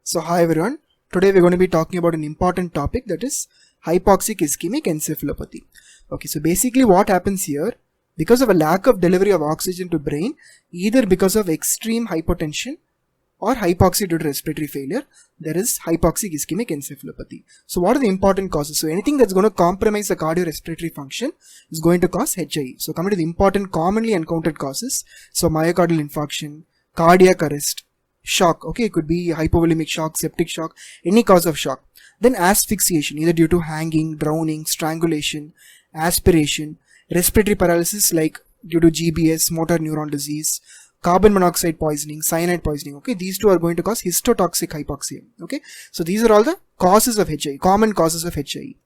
So hi everyone, today we're going to be talking about an important topic, that is hypoxic ischemic encephalopathy. Okay, so basically what happens here, because of a lack of delivery of oxygen to brain, either because of extreme hypotension or hypoxia due to respiratory failure, there is hypoxic ischemic encephalopathy. So what are the important causes? So anything that's going to compromise the cardiorespiratory function is going to cause HIE. So coming to the important commonly encountered causes, so myocardial infarction, cardiac arrest, shock, okay, it could be hypovolemic shock, septic shock, any cause of shock. Then asphyxiation, either due to hanging, drowning, strangulation, aspiration, respiratory paralysis like due to GBS, motor neuron disease, carbon monoxide poisoning, cyanide poisoning, okay, these two are going to cause histotoxic hypoxia, okay. So these are all the causes of HIE, common causes of HIE.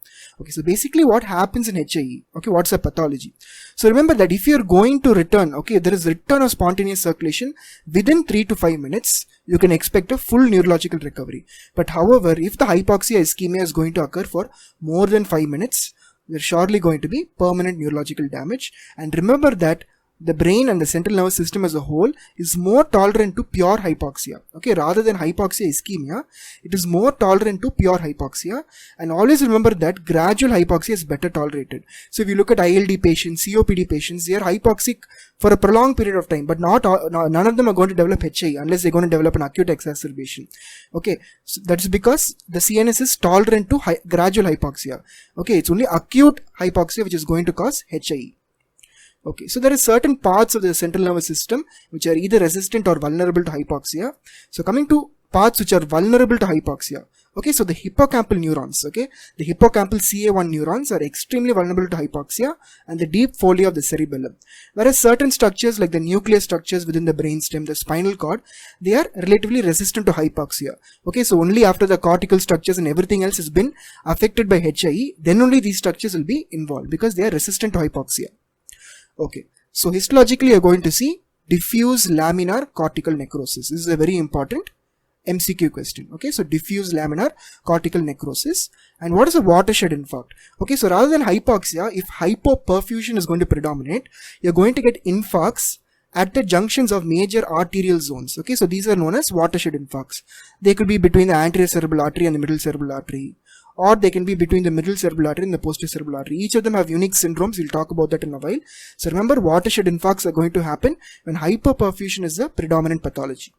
Okay, so basically what happens in HIE, okay, what's the pathology? So remember that if you're going to return, okay, there is return of spontaneous circulation within 3 to 5 minutes, you can expect a full neurological recovery. But however, if the hypoxia ischemia is going to occur for more than 5 minutes, there's surely going to be permanent neurological damage. And remember that the brain and the central nervous system as a whole is more tolerant to pure hypoxia, okay, rather than hypoxia ischemia. It is more tolerant to pure hypoxia, and always remember that gradual hypoxia is better tolerated. So if you look at ILD patients, COPD patients, they are hypoxic for a prolonged period of time, but none of them are going to develop HIE unless they're going to develop an acute exacerbation. Okay, so that's because the CNS is tolerant to gradual hypoxia. Okay, it's only acute hypoxia which is going to cause HIE. Okay, so there are certain parts of the central nervous system which are either resistant or vulnerable to hypoxia. So coming to parts which are vulnerable to hypoxia, okay, so the hippocampal neurons, okay, the hippocampal CA1 neurons are extremely vulnerable to hypoxia, and the deep folia of the cerebellum. Whereas certain structures like the nucleus structures within the brainstem, the spinal cord, they are relatively resistant to hypoxia. Okay, so only after the cortical structures and everything else has been affected by HIE, then only these structures will be involved because they are resistant to hypoxia. Okay, so histologically you're going to see diffuse laminar cortical necrosis. This is a very important MCQ question. Okay, so diffuse laminar cortical necrosis. And what is a watershed infarct? Okay, so rather than hypoxia, if hypoperfusion is going to predominate, you're going to get infarcts at the junctions of major arterial zones. Okay, so these are known as watershed infarcts. They could be between the anterior cerebral artery and the middle cerebral artery, or they can be between the middle cerebral artery and the posterior cerebral artery. Each of them have unique syndromes. We'll talk about that in a while. So remember, watershed infarcts are going to happen when hyperperfusion is the predominant pathology.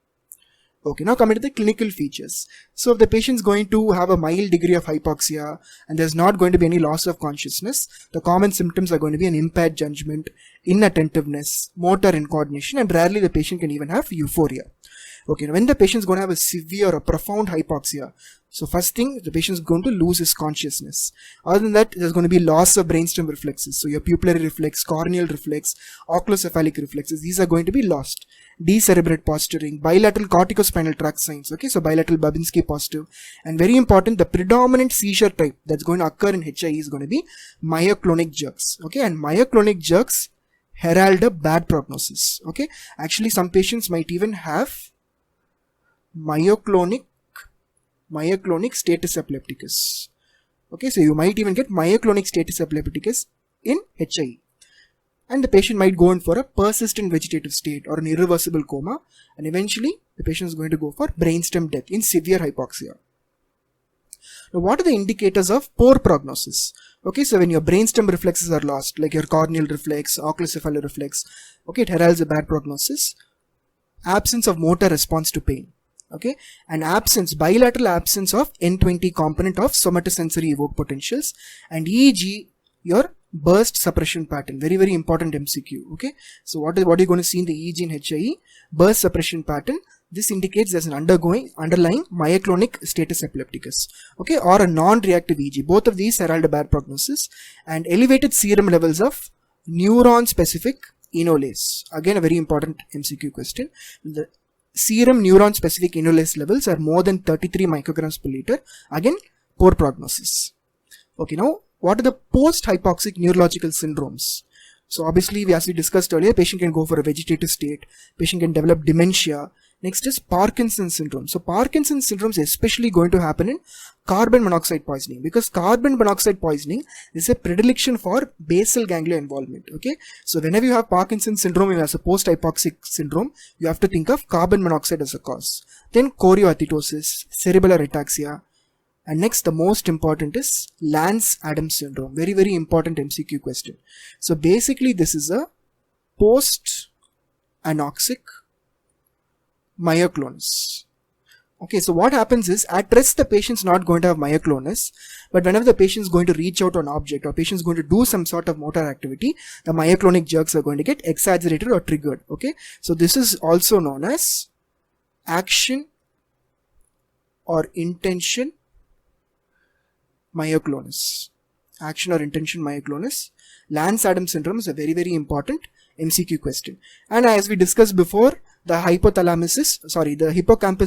Okay, now coming to the clinical features. So if the patient is going to have a mild degree of hypoxia and there's not going to be any loss of consciousness, the common symptoms are going to be an impaired judgment, inattentiveness, motor incoordination, and rarely the patient can even have euphoria. Okay, now when the patient is going to have a severe or profound hypoxia, so first thing, the patient is going to lose his consciousness. Other than that, there's going to be loss of brainstem reflexes. So your pupillary reflex, corneal reflex, oculocephalic reflexes, these are going to be lost. Decerebrate posturing, bilateral corticospinal tract signs. Okay, so bilateral Babinski positive. And very important, the predominant seizure type that's going to occur in HIE is going to be myoclonic jerks. Okay, and myoclonic jerks herald a bad prognosis. Okay, actually some patients might even have myoclonic status epilepticus. Okay, so you might even get myoclonic status epilepticus in HIE. And the patient might go in for a persistent vegetative state or an irreversible coma, and eventually the patient is going to go for brainstem death in severe hypoxia. Now, what are the indicators of poor prognosis? Okay, so when your brainstem reflexes are lost, like your corneal reflex, oculocephalic reflex, okay, it heralds a bad prognosis. Absence of motor response to pain. Okay, and bilateral absence of N20 component of somatosensory evoked potentials, and EEG, your burst suppression pattern. Very, very important MCQ. Okay, so what are you going to see in the EEG in HIE? Burst suppression pattern. This indicates there's an underlying myoclonic status epilepticus. Okay, or a non-reactive EEG. Both of these herald a bad prognosis. And elevated serum levels of neuron-specific enolase. Again, a very important MCQ question. The serum neuron specific enolase levels are more than 33 micrograms per liter. Again, poor prognosis. Okay, now what are the post-hypoxic neurological syndromes? So obviously, as we discussed earlier, patient can go for a vegetative state, patient can develop dementia, Next is Parkinson's syndrome. So Parkinson's syndrome is especially going to happen in carbon monoxide poisoning, because carbon monoxide poisoning is a predilection for basal ganglia involvement. Okay, so whenever you have Parkinson's syndrome as a post-hypoxic syndrome, you have to think of carbon monoxide as a cause. Then chorioathetosis, cerebellar ataxia, and next the most important is Lance-Adams syndrome. Very, very important MCQ question. So basically this is a post-anoxic myoclonus. Okay, so what happens is, at rest the patient's not going to have myoclonus, but whenever the patient is going to reach out to an object or patient is going to do some sort of motor activity, the myoclonic jerks are going to get exaggerated or triggered. Okay, so this is also known as action or intention myoclonus. Action or intention myoclonus. Lance-Adams syndrome is a very, very important MCQ question. And as we discussed before, the hippocampus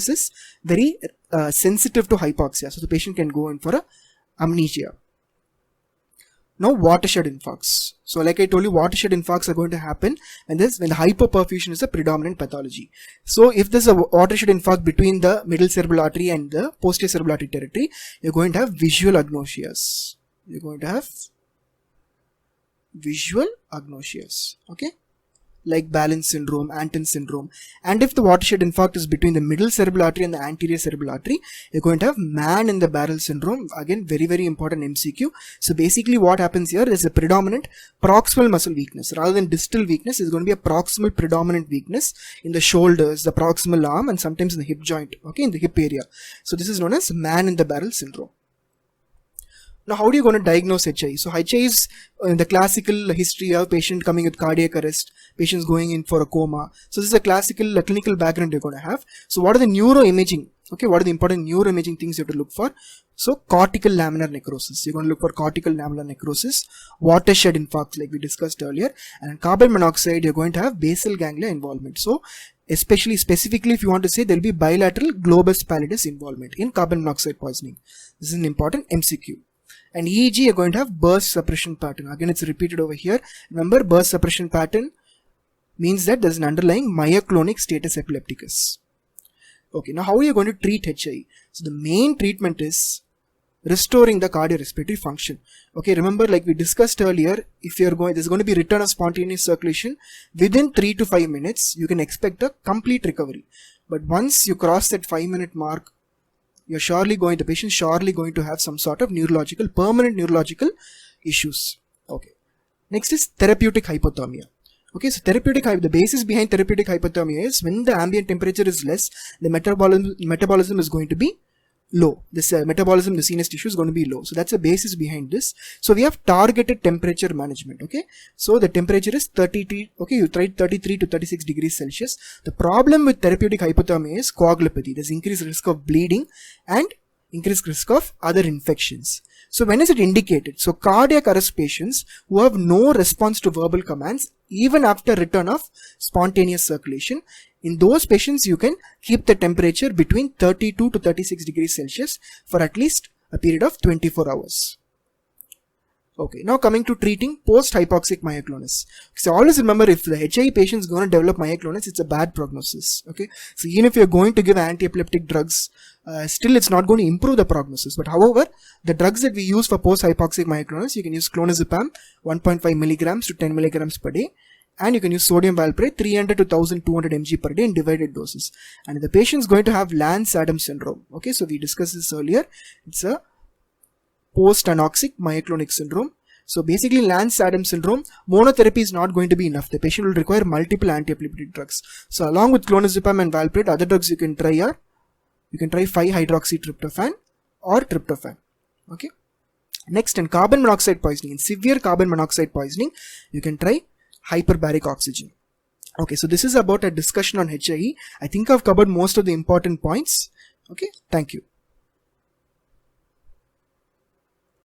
is very sensitive to hypoxia, so the patient can go in for a amnesia. Now watershed infarcts. So like I told you, watershed infarcts are going to happen when the hypoperfusion is a predominant pathology. So if there's a watershed infarct between the middle cerebral artery and the posterior cerebral artery territory, you're going to have visual agnosias. Okay, like Balance syndrome, Anton syndrome. And if the watershed infarct is between the middle cerebral artery and the anterior cerebral artery, you're going to have man in the barrel syndrome. Again, very, very important MCQ. So basically what happens here is a predominant proximal muscle weakness. Rather than distal weakness, is going to be a proximal predominant weakness in the shoulders, the proximal arm, and sometimes in the hip joint, okay, in the hip area. So this is known as man in the barrel syndrome. Now, how are you going to diagnose HI? So HI is in the classical history of patient coming with cardiac arrest, patients going in for a coma. So this is a classical clinical background you're going to have. So what are the neuroimaging? Okay, what are the important neuroimaging things you have to look for? So cortical laminar necrosis. You're going to look for cortical laminar necrosis, watershed infarcts like we discussed earlier, and carbon monoxide, you're going to have basal ganglia involvement. So specifically if you want to say, there will be bilateral globus pallidus involvement in carbon monoxide poisoning. This is an important MCQ. And EEG, you're going to have burst suppression pattern. Again, it's repeated over here. Remember, burst suppression pattern means that there's an underlying myoclonic status epilepticus. Okay, now how are you going to treat HI? So the main treatment is restoring the cardiorespiratory function. Okay, remember, like we discussed earlier, if you're going, there's going to be return of spontaneous circulation within 3 to 5 minutes, you can expect a complete recovery. But once you cross that 5-minute mark, the patient is surely going to have some sort of permanent neurological issues. Okay. Next is therapeutic hypothermia. Okay, so the basis behind therapeutic hypothermia is when the ambient temperature is less, the metabolism is going to be low. This metabolism in the CNS tissue is going to be low. So that's the basis behind this. So we have targeted temperature management. Okay, so the temperature is 33. Okay, you tried 33 to 36 degrees Celsius. The problem with therapeutic hypothermia is coagulopathy. There's increased risk of bleeding and increased risk of other infections. So when is it indicated? So cardiac arrest patients who have no response to verbal commands even after return of spontaneous circulation, in those patients you can keep the temperature between 32 to 36 degrees Celsius for at least a period of 24 hours. Okay, now coming to treating post-hypoxic myoclonus. So always remember, if the HI patient is going to develop myoclonus, it's a bad prognosis. Okay, so even if you're going to give anti-epileptic drugs, still it's not going to improve the prognosis. But however, the drugs that we use for post-hypoxic myoclonus, you can use clonazepam 1.5 milligrams to 10 milligrams per day. And you can use sodium valproate 300 to 1200 mg per day in divided doses. And the patient is going to have Lance-Adams syndrome. Okay, so we discussed this earlier. It's a post-anoxic myoclonic syndrome. So basically, Lance-Adams syndrome, monotherapy is not going to be enough. The patient will require multiple anti-epileptic drugs. So along with clonazepam and valproate, other drugs you can try are, you can try 5-hydroxytryptophan or tryptophan. Okay. Next, in carbon monoxide poisoning, in severe carbon monoxide poisoning, you can try hyperbaric oxygen. Okay, so this is about a discussion on HIE. I think I've covered most of the important points. Okay, thank you.